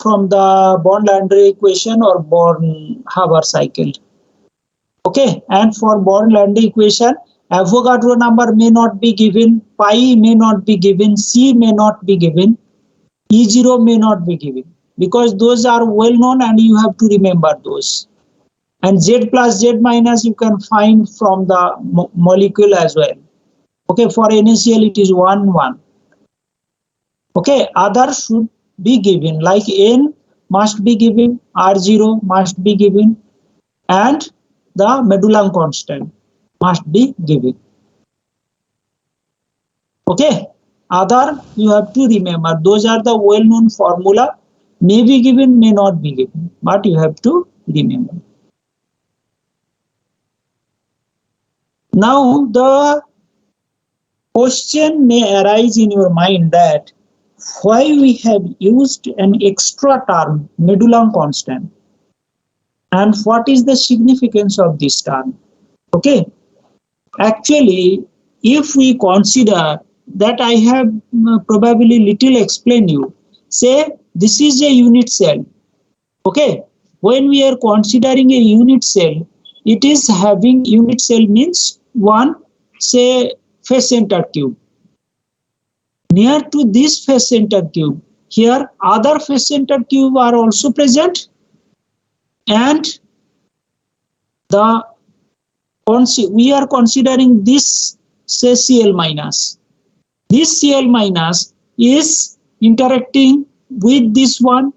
from the Born-Landry equation or Born-Haber cycle. Okay, and for Born-Landry equation, Avogadro number may not be given, pi may not be given, C may not be given, E0 may not be given, because those are well known and you have to remember those. And Z plus Z minus you can find from the molecule as well. Okay, for NaCl it is 1, 1. Okay, other should be given, like N must be given, R0 must be given, and the Madelung constant must be given. Okay, other you have to remember, those are the well-known formula, may be given, may not be given, but you have to remember. Now the question may arise in your mind that why we have used an extra term, Madelung constant, and what is the significance of this term. Okay, actually if we consider that, I have probably little explained you, say this is a unit cell. Okay, when we are considering a unit cell, it is having, unit cell means one, say, face center cube. Near to this face center cube, here other face center cube are also present, and the we are considering this, say, Cl minus. This Cl minus is interacting with this one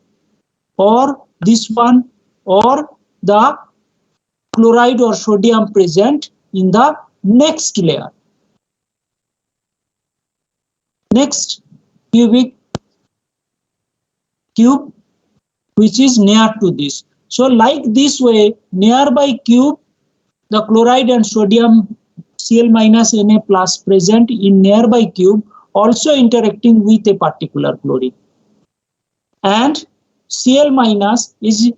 or the chloride or sodium present in the next layer. Next cubic cube, which is near to this. So like this way, nearby cube, the chloride and sodium Cl minus Na plus present in nearby cube also interacting with a particular chlorine. And Cl minus is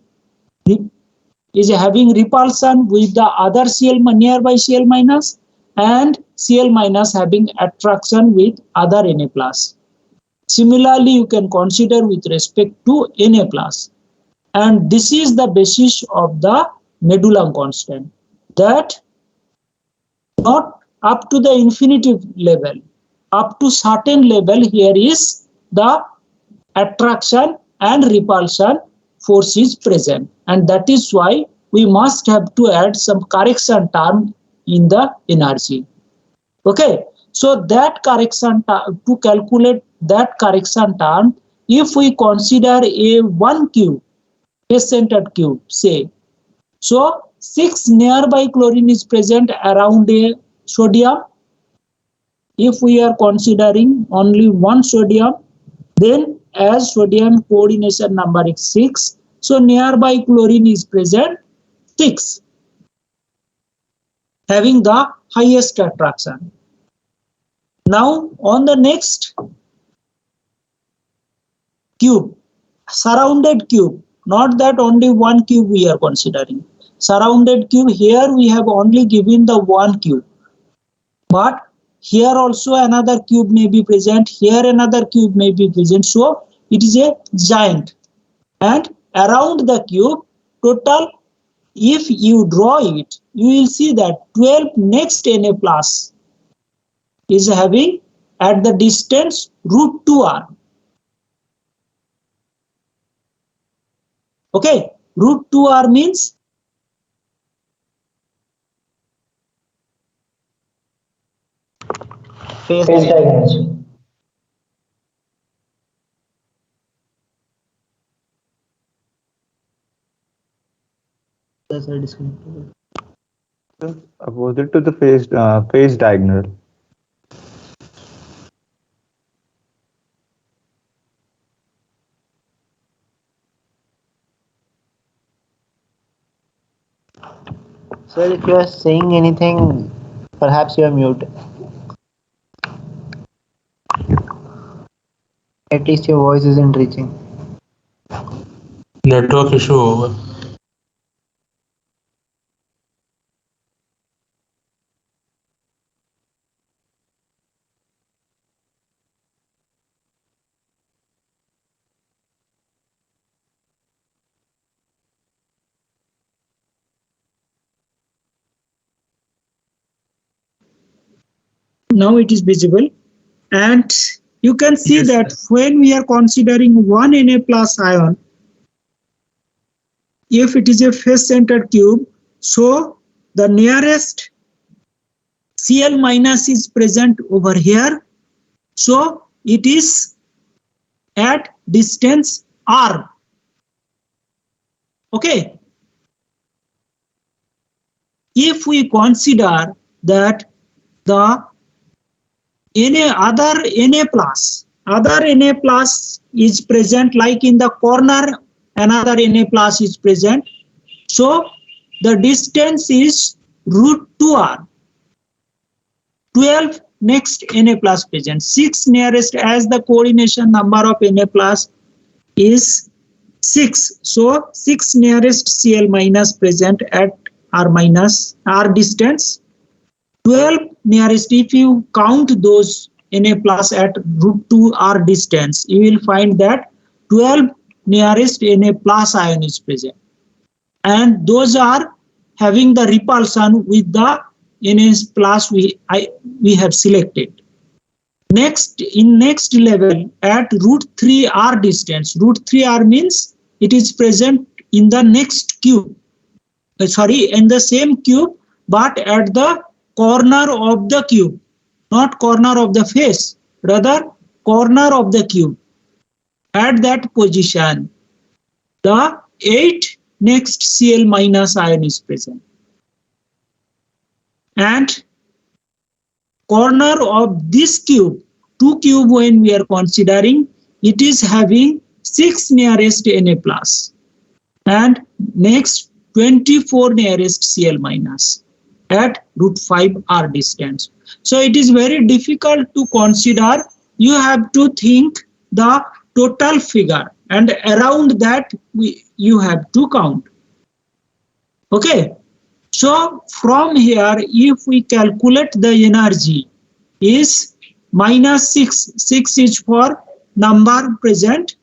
having repulsion with the other nearby Cl minus, and Cl minus having attraction with other Na plus. Similarly, you can consider with respect to Na plus. And this is the basis of the Madelung constant, that not up to the infinitive level, up to certain level, here is the attraction and repulsion force is present, and that is why we must have to add some correction term in the energy. Okay, so that correction term, to calculate that correction term, if we consider a one cube, face-centered cube, say, so 6 nearby chlorine is present around a sodium. If we are considering only one sodium, then as sodium coordination number is 6, so nearby chlorine is present 6, having the highest attraction. Now on the next cube, surrounded cube, not that only one cube we are considering. Surrounded cube, here we have only given the one cube, but here also another cube may be present, here another cube may be present, so it is a giant. And around the cube, total, if you draw it, you will see that 12 next Na plus is having at the distance √2r. Okay, √2r means phase diagonals. Opposite to the phase diagonal. Sir, if you are saying anything, perhaps you are muted. At least your voice isn't reaching. Network issue होगा. Now it is visible, and you can see Yes, that sir. when we are considering one Na plus ion, if it is a face-centered cube, so the nearest Cl minus is present over here, so it is at distance r. Okay, if we consider that the other Na plus is present, like in the corner another Na plus is present, so the distance is root 2r. 12 next Na plus present, 6 nearest, as the coordination number of Na plus is 6, so 6 nearest Cl minus present at r minus r distance. 12 nearest, if you count those Na plus at root 2 r distance, you will find that 12 nearest Na plus ion is present, and those are having the repulsion with the Na plus we have selected. Next, in next level at root 3 r distance, root 3 r means it is present in the next cube, in the same cube, but at the corner of the cube, not corner of the face, rather corner of the cube. At that position, the 8 next Cl minus ion is present, and corner of this cube, 2 cube when we are considering, it is having 6 nearest Na plus, and next 24 nearest Cl minus at root 5 r distance. So it is very difficult to consider. You have to think the total figure, and around that you have to count. Okay, so from here, if we calculate the energy, is minus 6. 6 is for number present.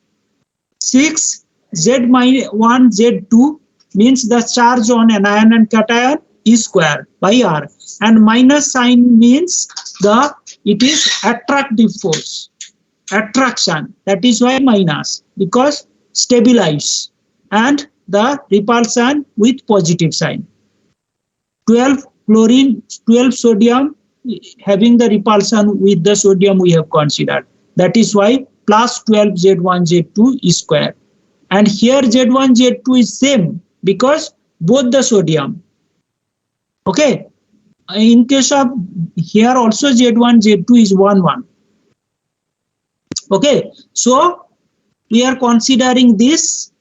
6 Z1 Z2 means the charge on anion and cation is square by r, and minus sign means it is attractive force, attraction, that is why minus, because stabilize, and the repulsion with positive sign. 12 chlorine, 12 sodium having the repulsion with the sodium we have considered, that is why plus 12 Z1 Z2 is square, and here Z1 Z2 is same because both the sodium. Okay, in case of here also Z1 Z2 is 1 1. Okay, so we are considering this,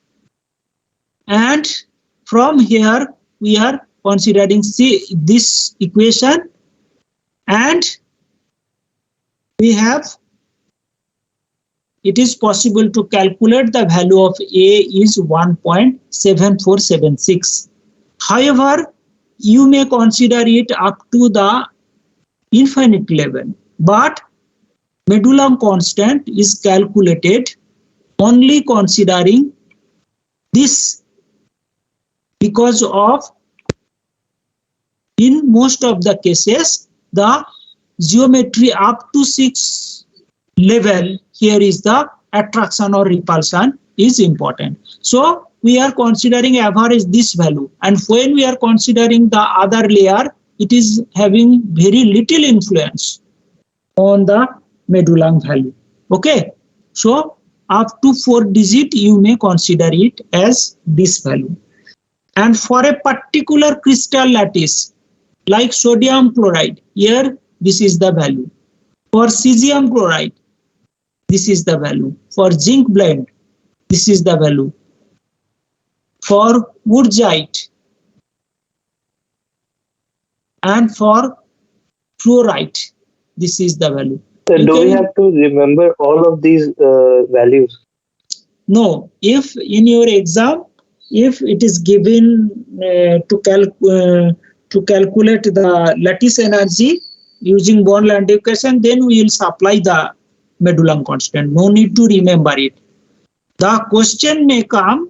and from here we are considering this equation, and we have, it is possible to calculate the value of A is 1.7476. However, you may consider it up to the infinite level, but Medullum constant is calculated only considering this, because of in most of the cases the geometry up to 6 level, here is the attraction or repulsion is important. So we are considering average this value, and when we are considering the other layer, it is having very little influence on the Medullum value. Okay, so up to 4 digit you may consider it as this value. And for a particular crystal lattice like sodium chloride, here this is the value. For cesium chloride, this is the value. For zinc blende, this is the value. For wurtzite, and for fluorite, this is the value. So do we have to remember all of these values? No, if in your exam, if it is given to calculate the lattice energy using Born-Land equation, then we will supply the Medullum constant. No need to remember it. The question may come,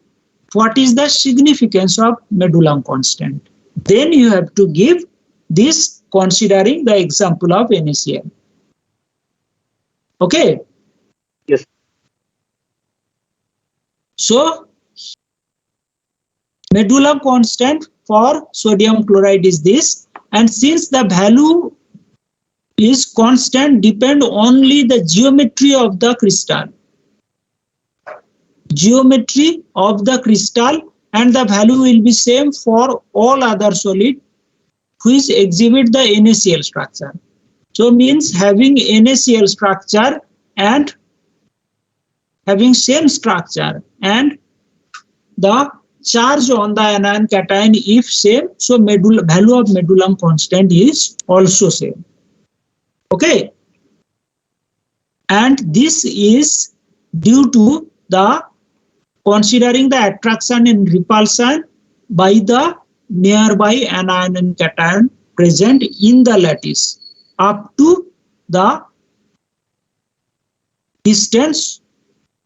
what is the significance of Medullum constant? Then you have to give this considering the example of NaCl. Okay. Yes. So medulla constant for sodium chloride is this, and since the value is constant, depend only the geometry of the crystal. Geometry of the crystal, and the value will be same for all other solid which exhibit the NaCl structure. So means having NaCl structure and having same structure and the charge on the anion cation if same, so value of medullum constant is also same. Okay, and this is due to the considering the attraction and repulsion by the nearby anion and cation present in the lattice up to the distance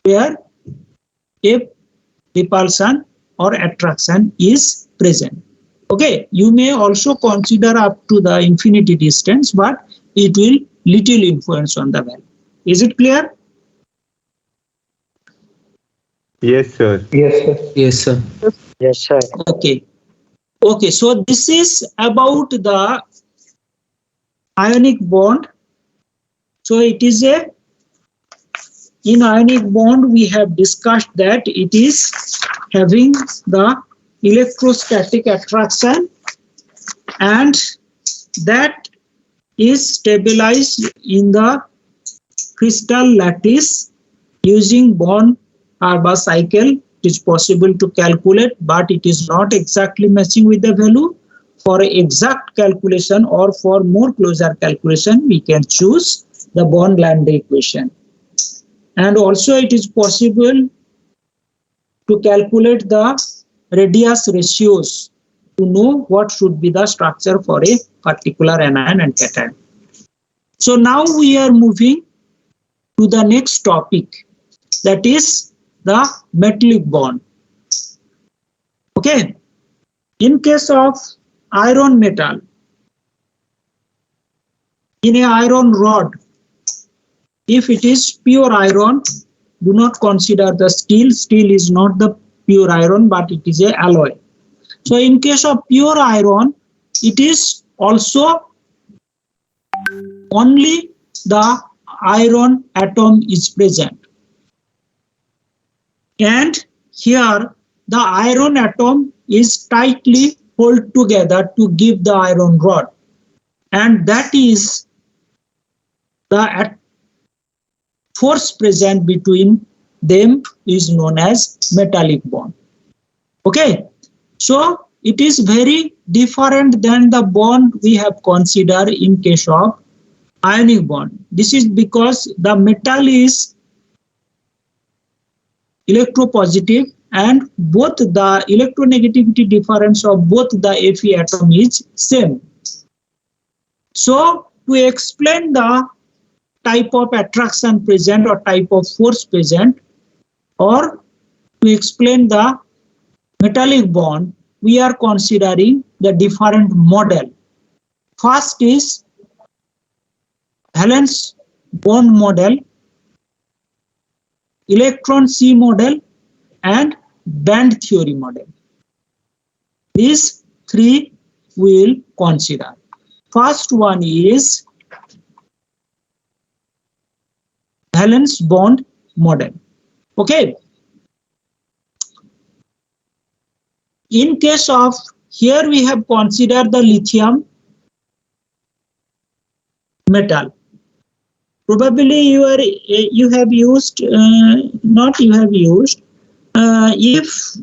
where a repulsion or attraction is present. Okay, you may also consider up to the infinity distance, but it will little influence on the value. Is it clear? Yes, sir. Yes, sir. Yes, sir. Yes, sir. Okay. Okay, so this is about the ionic bond. So it is a, in ionic bond we have discussed that it is having the electrostatic attraction and that is stabilized in the crystal lattice using Born-Haber cycle. It is possible to calculate, but it is not exactly matching with the value. For exact calculation or for more closer calculation, we can choose the Born-Lambda equation. And also it is possible to calculate the radius ratios to know what should be the structure for a particular anion and cation. So now we are moving to the next topic, that is the metallic bond. Okay, in case of iron metal, in a iron rod, if it is pure iron, do not consider the steel. Steel is not the pure iron, but it is a alloy. So in case of pure iron, it is also only the iron atom is present. And here the iron atom is tightly held together to give the iron rod. And that is the force present between them is known as metallic bond. Okay, so it is very different than the bond we have considered in case of ionic bond. This is because the metal is electropositive and both the electronegativity difference of both the Fe atom is same. So to explain the type of attraction present or type of force present, or to explain the metallic bond, we are considering the different model. First is valence bond model, electron C model, and band theory model. These three we will consider. First one is valence bond model. Okay. In case of, here we have considered the lithium metal. Probably you have used, not you have used, if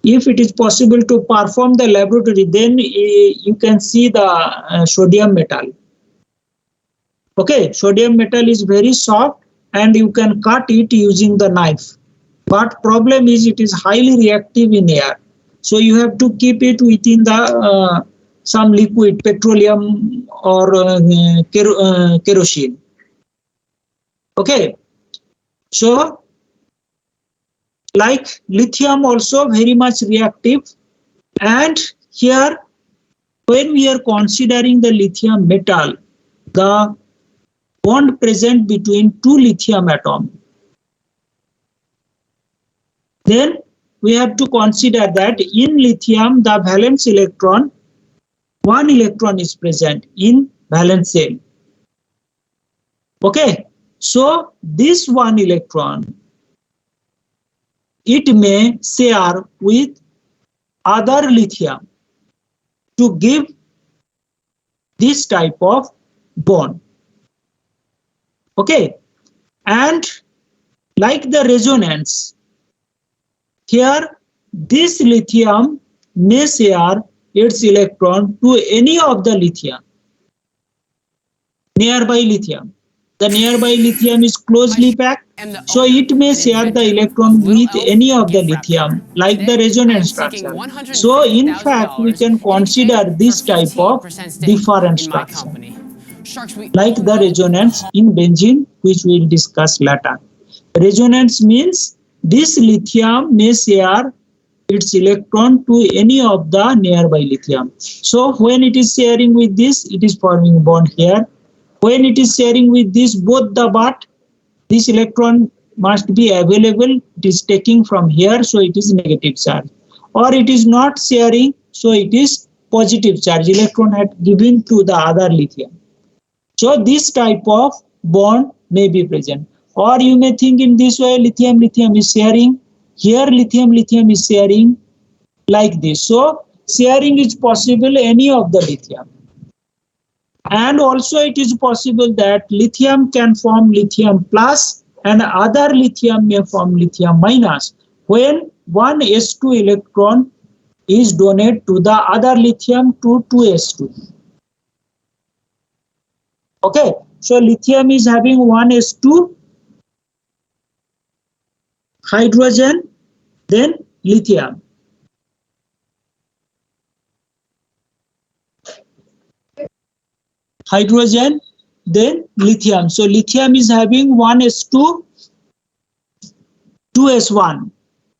it is possible to perform the laboratory, then you can see the sodium metal. Okay, sodium metal is very soft and you can cut it using the knife. But problem is it is highly reactive in air. So you have to keep it within the some liquid, petroleum or kerosene. Okay, so like lithium also very much reactive, and here when we are considering the lithium metal, the bond present between two lithium atoms, then we have to consider that in lithium, the valence electron, one electron is present in valence shell. Okay, so this one electron, it may share with other lithium to give this type of bond. Okay, and like the resonance, here this lithium may share its electron to any of the lithium, nearby lithium. The nearby lithium is closely packed, so it may share the electron with any of the lithium, like the resonance structure. So in fact, we can consider this type of different structure, like the resonance in benzene, which we will discuss later. Resonance means this lithium may share its electron to any of the nearby lithium. So when it is sharing with this, it is forming bond here. When it is sharing with this, both the but, this electron must be available. It is taking from here, so it is negative charge. Or it is not sharing, so it is positive charge. Electron had given to the other lithium. So this type of bond may be present. Or you may think in this way, lithium is sharing. Here lithium is sharing like this. So sharing is possible any of the lithium. And also it is possible that lithium can form lithium plus and other lithium may form lithium minus when one S2 electron is donated to the other lithium to 2s2. Okay, so lithium is having one S2 hydrogen, then lithium. Hydrogen, then lithium. So lithium is having 1s2, 2s1.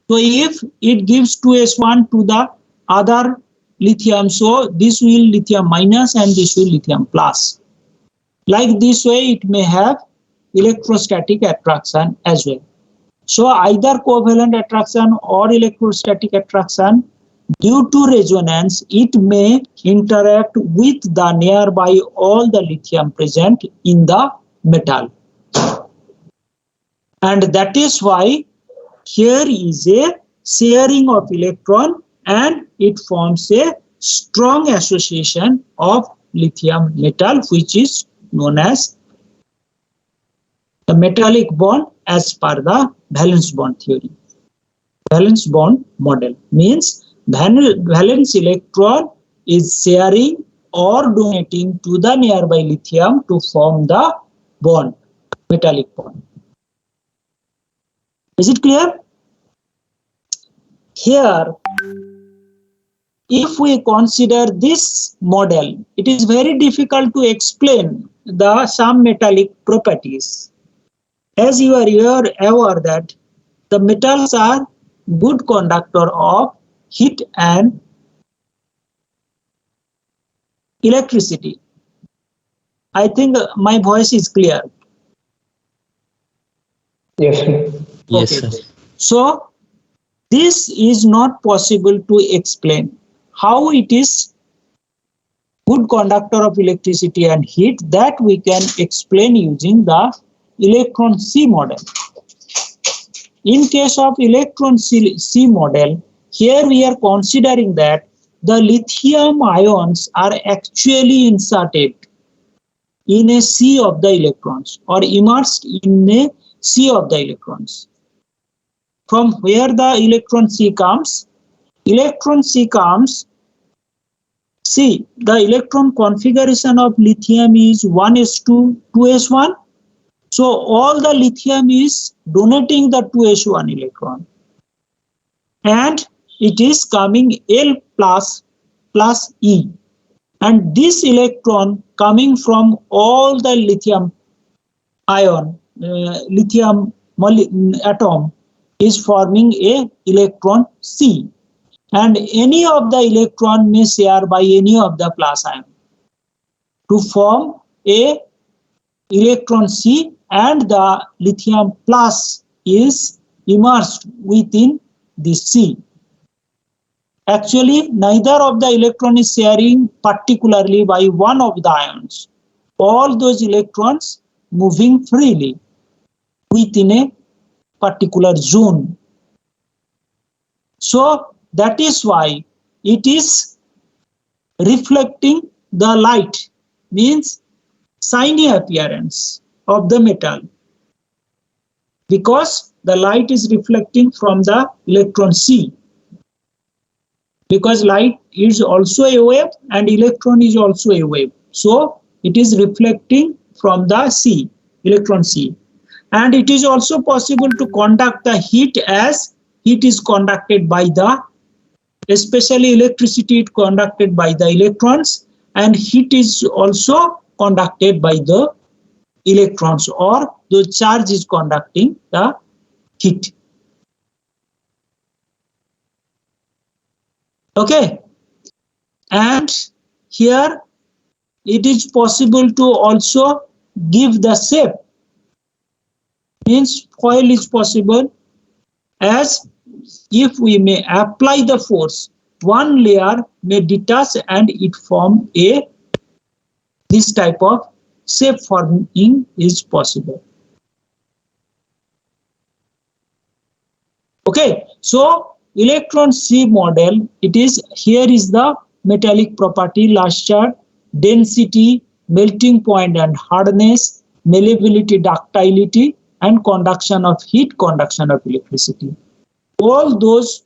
So if it gives 2s1 to the other lithium, so this will lithium minus and this will lithium plus. Like this way, it may have electrostatic attraction as well. So either covalent attraction or electrostatic attraction, due to resonance, it may interact with the nearby all the lithium present in the metal. And that is why here is a sharing of electron and it forms a strong association of lithium metal, which is known as the metallic bond as per the valence bond theory. Valence bond model means valence electron is sharing or donating to the nearby lithium to form the bond, metallic bond. Is it clear? Here, if we consider this model, it is very difficult to explain some metallic properties. As you are aware that the metals are good conductor of heat and electricity. I think my voice is clear. Yes. Yes, Okay. sir. So this is not possible to explain how it is good conductor of electricity and heat. That we can explain using the electron C model. In case of electron C model, here we are considering that the lithium ions are actually inserted in a sea of the electrons or immersed in a sea of the electrons. From where the electron C comes? Electron C comes, see the electron configuration of lithium is 1s2, 2s1. So all the lithium is donating the 2s1 electron. And it is coming L plus E. And this electron coming from all the lithium ion, lithium atom is forming a electron C. and any of the electron may share by any of the plus ion to form a electron C, and the lithium plus is immersed within the C. Actually, neither of the electron is sharing particularly by one of the ions. All those electrons moving freely within a particular zone. So that is why it is reflecting the light, means shiny appearance of the metal, because the light is reflecting from the electron C. Because light is also a wave and electron is also a wave. So it is reflecting from the C, electron C. And it is also possible to conduct the heat, as heat is conducted by the, especially electricity is conducted by the electrons, and heat is also conducted by the electrons, or the charge is conducting the heat. Okay, and here it is possible to also give the shape, means foil is possible, as if we may apply the force, one layer may detach and it form a, this type of shape forming is possible. Okay, so electron C model, it is, here is the metallic property, luster, density, melting point and hardness, malleability, ductility, and conduction of heat, conduction of electricity. All those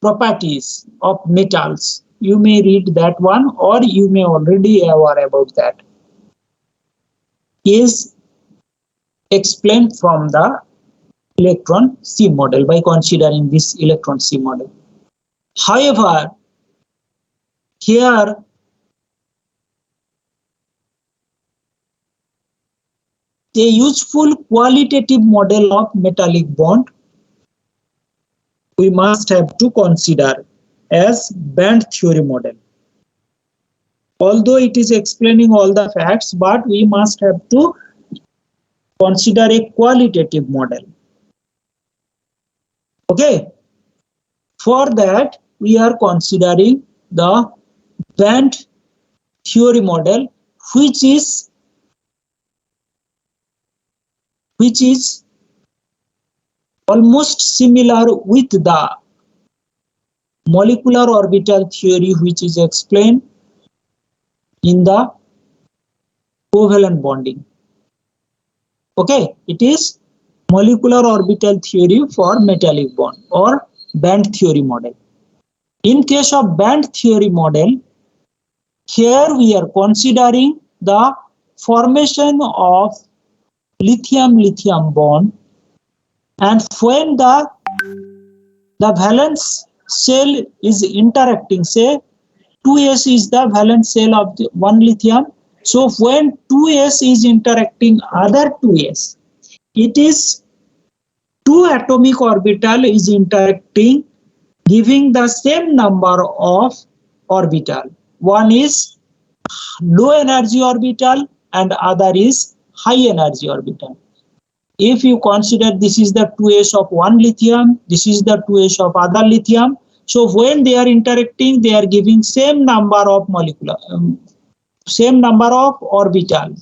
properties of metals, you may read that one, or you may already aware about that, is explained from the electron C model by considering this electron C model. However, here a useful qualitative model of metallic bond we must have to consider as band theory model. Although it is explaining all the facts, but we must have to consider a qualitative model. Okay, for that we are considering the band theory model, which is almost similar with the molecular orbital theory, which is explained in the covalent bonding. Okay, it is molecular orbital theory for metallic bond, or band theory model. In case of band theory model, here we are considering the formation of lithium-lithium bond, and when the valence shell is interacting, say 2s is the valence shell of the one lithium. So when 2s is interacting other 2s, it is two atomic orbital is interacting, giving the same number of orbital. One is low energy orbital and other is high energy orbital. If you consider this is the 2s of one lithium, this is the 2s of other lithium, so when they are interacting, they are giving same number of molecular, same number of orbital.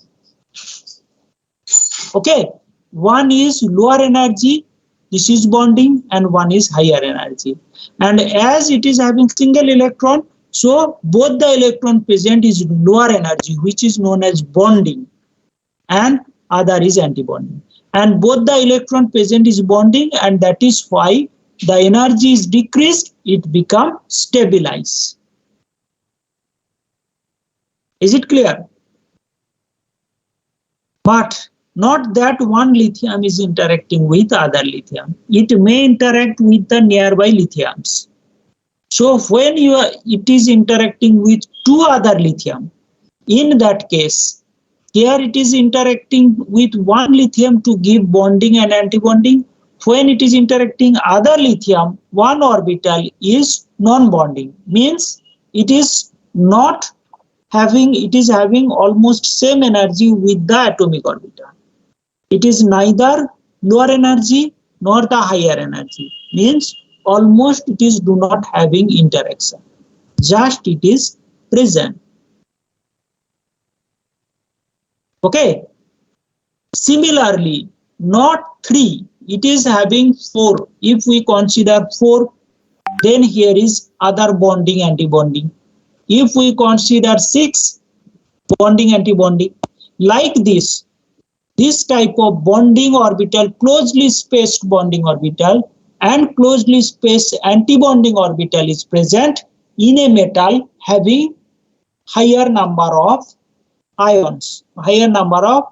Okay, one is lower energy, this is bonding, and one is higher energy. And as it is having single electron, so both the electron present is lower energy, which is known as bonding, and other is antibonding. And both the electron present is bonding, and that is why the energy is decreased, it becomes stabilized. Is it clear? But not that one lithium is interacting with other lithium. It may interact with the nearby lithiums. So when it is interacting with two other lithium, in that case, here it is interacting with one lithium to give bonding and antibonding, when it is interacting other lithium, one orbital is non-bonding, means it is not having, it is having almost same energy with the atomic orbital. It is neither lower energy nor the higher energy, means almost it is do not having interaction, just it is present. Okay. Similarly, not 3, it is having 4. If we consider 4, then here is other bonding, anti-bonding. If we consider 6, bonding, anti-bonding. Like this type of bonding orbital, closely spaced bonding orbital and closely spaced anti-bonding orbital is present in a metal having higher number of ions, higher number of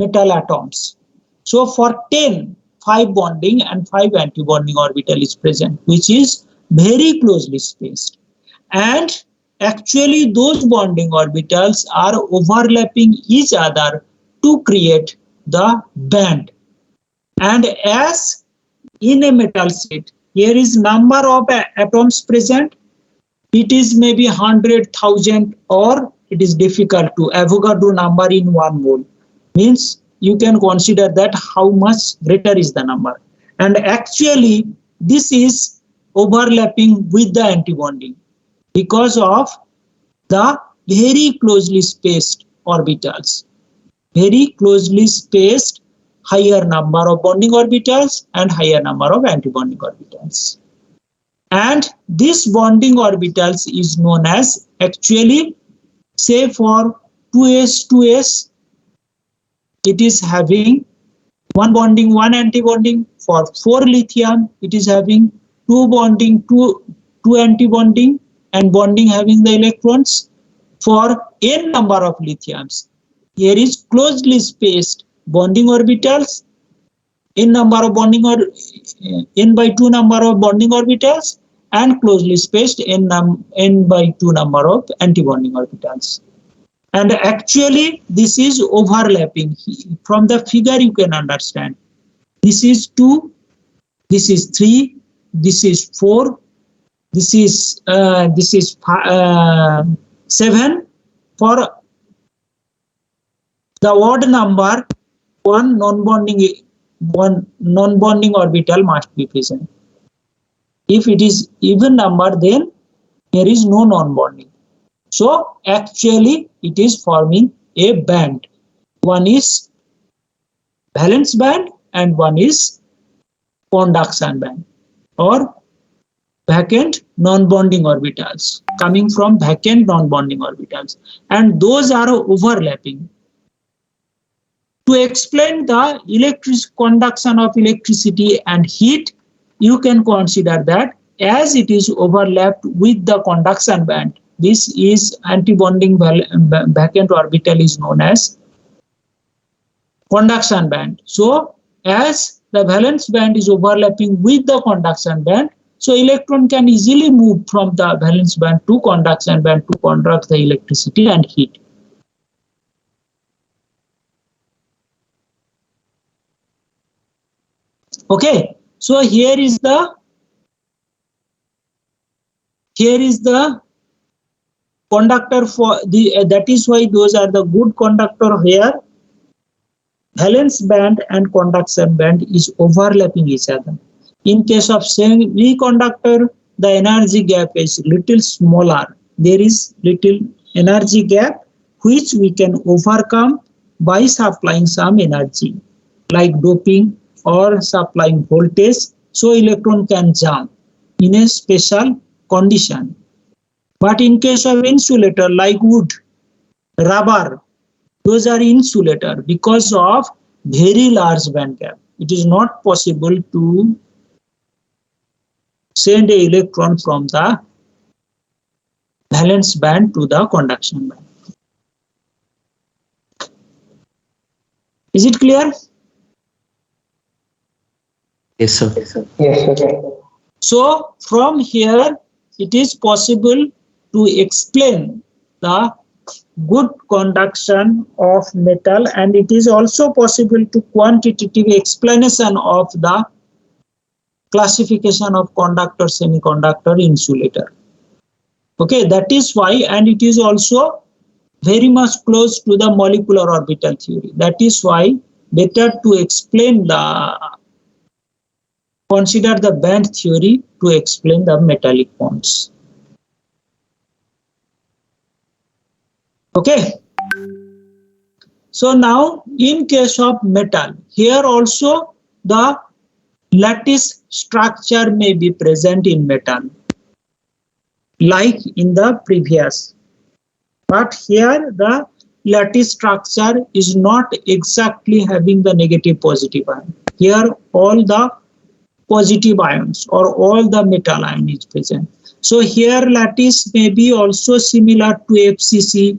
metal atoms. So for 10, 5 bonding and 5 anti-bonding orbital is present, which is very closely spaced. And actually those bonding orbitals are overlapping each other to create the band. And as in a metal sheet, here is number of atoms present. It is maybe 100,000, or it is difficult to Avogadro number in 1 mole. Means you can consider that how much greater is the number. And actually this is overlapping with the antibonding because of the very closely spaced orbitals, very closely spaced higher number of bonding orbitals and higher number of antibonding orbitals. And this bonding orbitals is known as, actually, say for 2s, it is having 1 bonding, 1 antibonding. For 4 lithium, it is having 2 bonding, 2 antibonding, and bonding having the electrons. For n number of lithiums, here is closely spaced bonding orbitals, n number of bonding, or n by 2 number of bonding orbitals, and closely spaced n by 2 number of antibonding orbitals. And actually this is overlapping. From the figure you can understand. This is 2, this is 3, this is 4, this is 7. For the odd number, one non-bonding orbital must be present. If it is even number, then there is no non-bonding. So actually it is forming a band. One is valence band and one is conduction band, or vacant non-bonding orbitals, coming from vacant non-bonding orbitals, and those are overlapping. To explain the conduction of electricity and heat, you can consider that as it is overlapped with the conduction band, this is anti-bonding vacant orbital is known as conduction band. So as the valence band is overlapping with the conduction band, so electron can easily move from the valence band to conduction band to conduct the electricity and heat. Okay, so here is the conductor for the that is why those are the good conductor here. Valence band and conduction band is overlapping each other. In case of semiconductor, the energy gap is little smaller. There is little energy gap which we can overcome by supplying some energy like doping or supplying voltage, so electron can jump in a special condition. But in case of insulator like wood, rubber, those are insulator because of very large band gap. It is not possible to send an electron from the valence band to the conduction band. Is it clear? Yes, sir. Yes, sir. So from here, it is possible to explain the good conduction of metal, and it is also possible to quantitative explanation of the classification of conductor, semiconductor, insulator. Okay, that is why, and it is also very much close to the molecular orbital theory. That is why better to explain consider the band theory to explain the metallic bonds. Okay. So now in case of metal, here also the lattice structure may be present in metal, like in the previous. But here the lattice structure is not exactly having the negative positive ion. Here all the positive ions or all the metal ion is present. So here lattice may be also similar to FCC,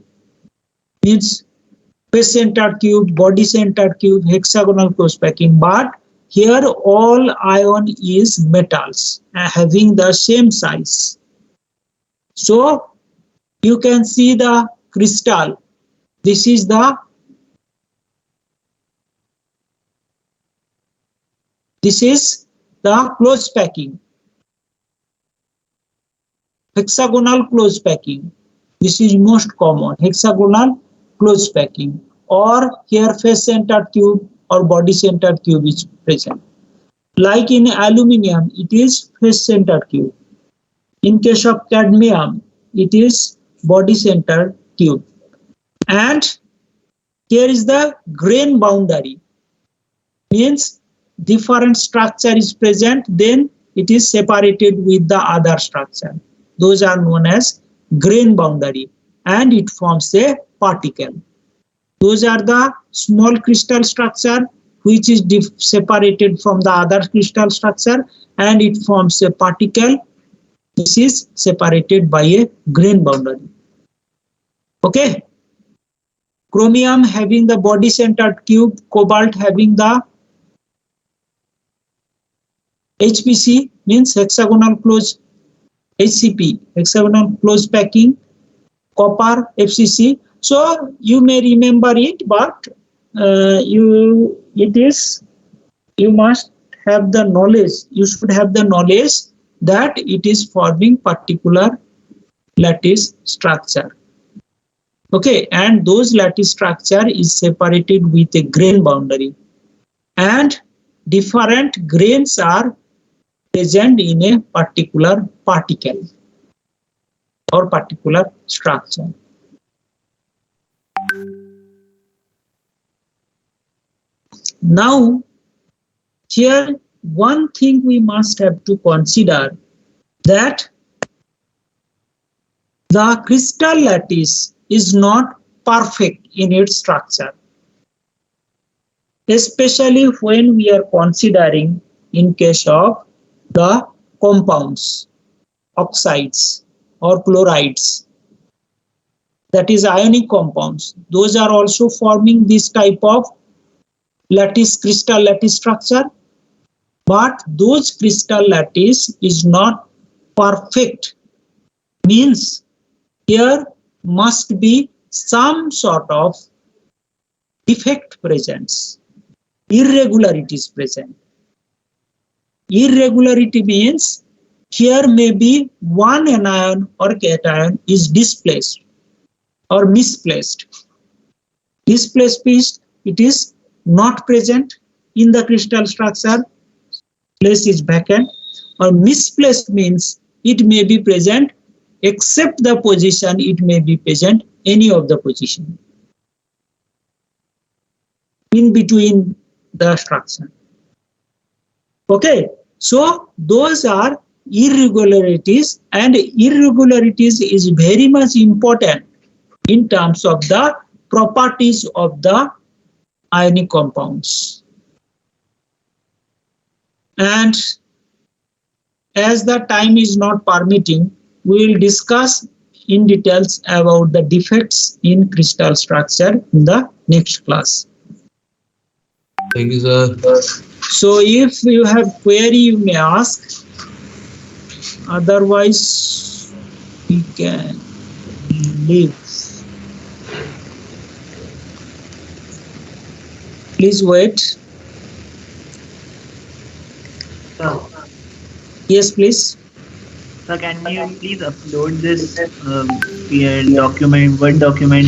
means face centered cube, body centered cube, hexagonal close packing, but here all ion is metals having the same size. So you can see the crystal. This is the close packing, hexagonal close packing. This is most common, hexagonal close packing, or here face centered cube or body centered cube is present. Like in aluminium, it is face centered cube. In case of cadmium, it is body centered cube. And here is the grain boundary, means different structure is present, then it is separated with the other structure. Those are known as grain boundary, and it forms a particle. Those are the small crystal structure which is separated from the other crystal structure, and it forms a particle. This is separated by a grain boundary. Okay. Chromium having the body centered cube, cobalt having the HPC, means hexagonal close, HCP, hexagonal close packing, copper, FCC. So you may remember it, but you must have the knowledge. You should have the knowledge that it is forming particular lattice structure. Okay, and those lattice structure is separated with a grain boundary, and different grains are present in a particular particle or particular structure. Now, here one thing we must have to consider, that the crystal lattice is not perfect in its structure, especially when we are considering in case of the compounds, oxides or chlorides, that is ionic compounds. Those are also forming this type of lattice, crystal lattice structure, but those crystal lattice is not perfect, means here must be some sort of defect presence, irregularities present. Irregularity means here may be one anion or cation is displaced or misplaced. Displaced means it is not present in the crystal structure, place is vacant, or misplaced means it may be present except the position, it may be present any of the position in between the structure. Okay, so those are irregularities, and irregularities is very much important in terms of the properties of the ionic compounds. And as the time is not permitting, we will discuss in details about the defects in crystal structure in the next class. Thank you, sir. So if you have query, you may ask. Otherwise, we can leave. Please wait. Sir, Yes, please. sir, can you please upload this document, Word document